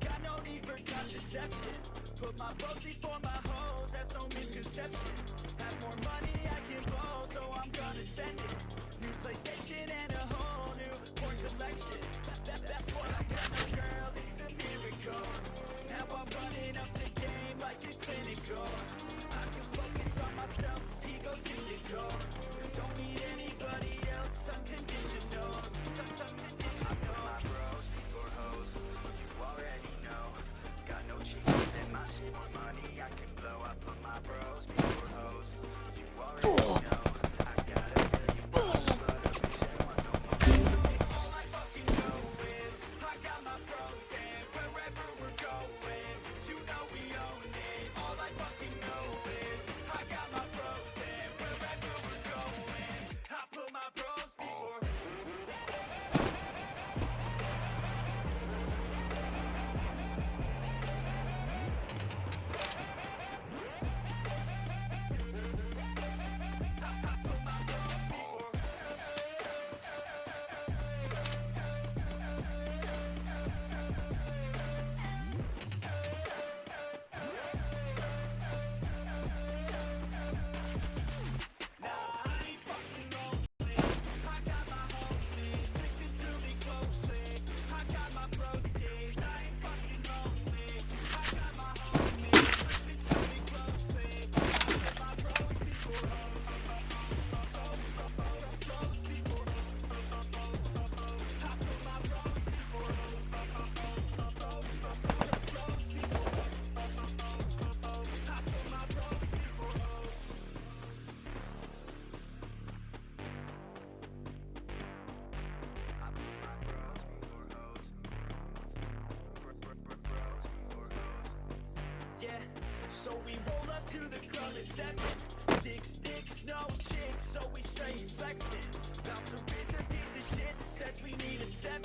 got no need for contraception. Put my bros before my hoes, that's no misconception. Have more money I can blow, so I'm gonna send it. New PlayStation and a whole new porn collection. That's what I got, no girl, it's a miracle. Now I'm running up the game like a clinical. I can focus on myself, egotistical. Don't need anybody else, unconditional. I know my bros before hoes, you already know. Got no cheats in my shit, more money I can blow. I put my bros before hoes, you already know. I got a million bucks, but a bitch ain't want no more. All I fucking know is I got my bros and wherever we're going, you know we own it. All I fucking know is I got my bros and wherever we're going, I put my bros before. So we roll up to the club at 7. 6 dicks, no chicks, so we straight flexing. Bouncer is a piece of shit, says we need a 7.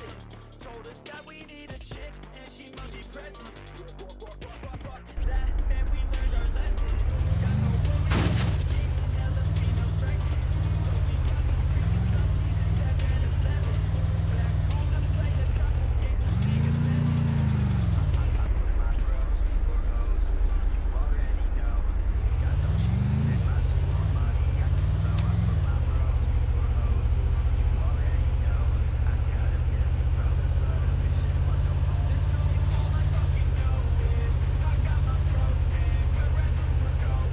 Told us that we need a chick, and she must be present. Fuck that, man, we learned our lesson. Got no woman, hella female strength. So we cross the street and stuff, she's a 7 of 7. Back home to play a couple games of League of 7. I put my bros before hoes. Already know, got no cheats in my shit, more money I can blow. I put my bros before hoes. You already know, I got a million brothers, love to fish and want no more. Let's go. All I fucking know is I got my bros and wherever we're going,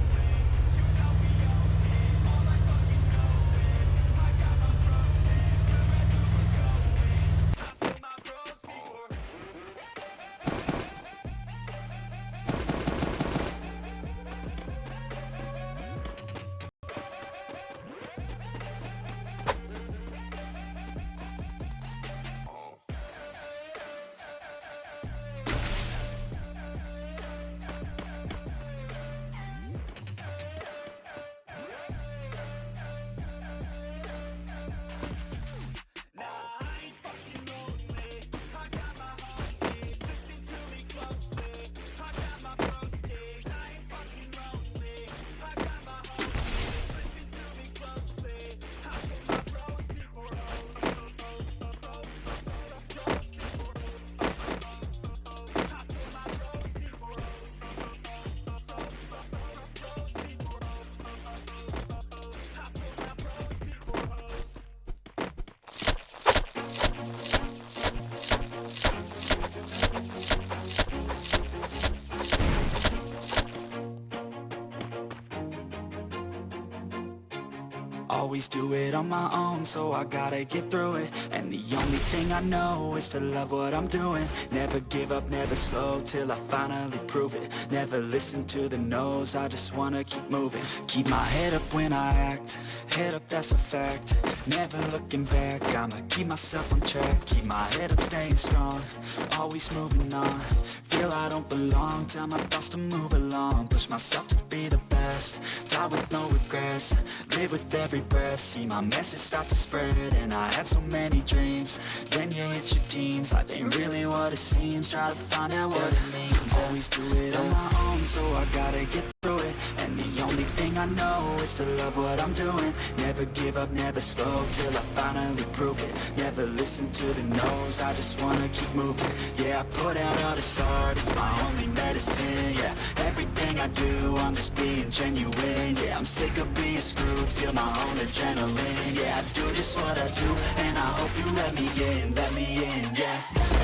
you know we own it. All I fucking know is I got my bros and wherever we're going, I put my bros before. Nah, I ain't fucking lonely. I got my homies, listen to me closely. I got my broskies, I ain't fucking lonely. I got my homies, listen to me closely. I put my bros before hoes. Bros before I put my bros before hoes. Bros before I put my bros before hoes. Always do it on my own, so I gotta get through it. And the only thing I know is to love what I'm doing. Never give up, never slow, till I finally prove it. Never listen to the no's, I just wanna keep moving. Keep my head up when I act, head up, that's a fact. Never looking back, I'ma keep myself on track. Keep my head up, staying strong, always moving on. Feel I don't belong, tell my thoughts to move along. Push myself to be the best, die with no regrets. Live with every breath, see my message start to spread. And I had so many dreams, then you hit your teens. Life ain't really what it seems, try to find out what it means. Always do it on my own, so I gotta get through it. And the only thing I know is to love what I'm doing. Never give up, never slow, till I finally prove it. Never listen to the no's, I just wanna keep moving. Yeah, I put out all this art, it's my only medicine. Yeah, everything I do, I'm just being genuine. Yeah, I'm sick of being screwed, feel my own adrenaline. Yeah, I do just what I do, and I hope you let me in, yeah.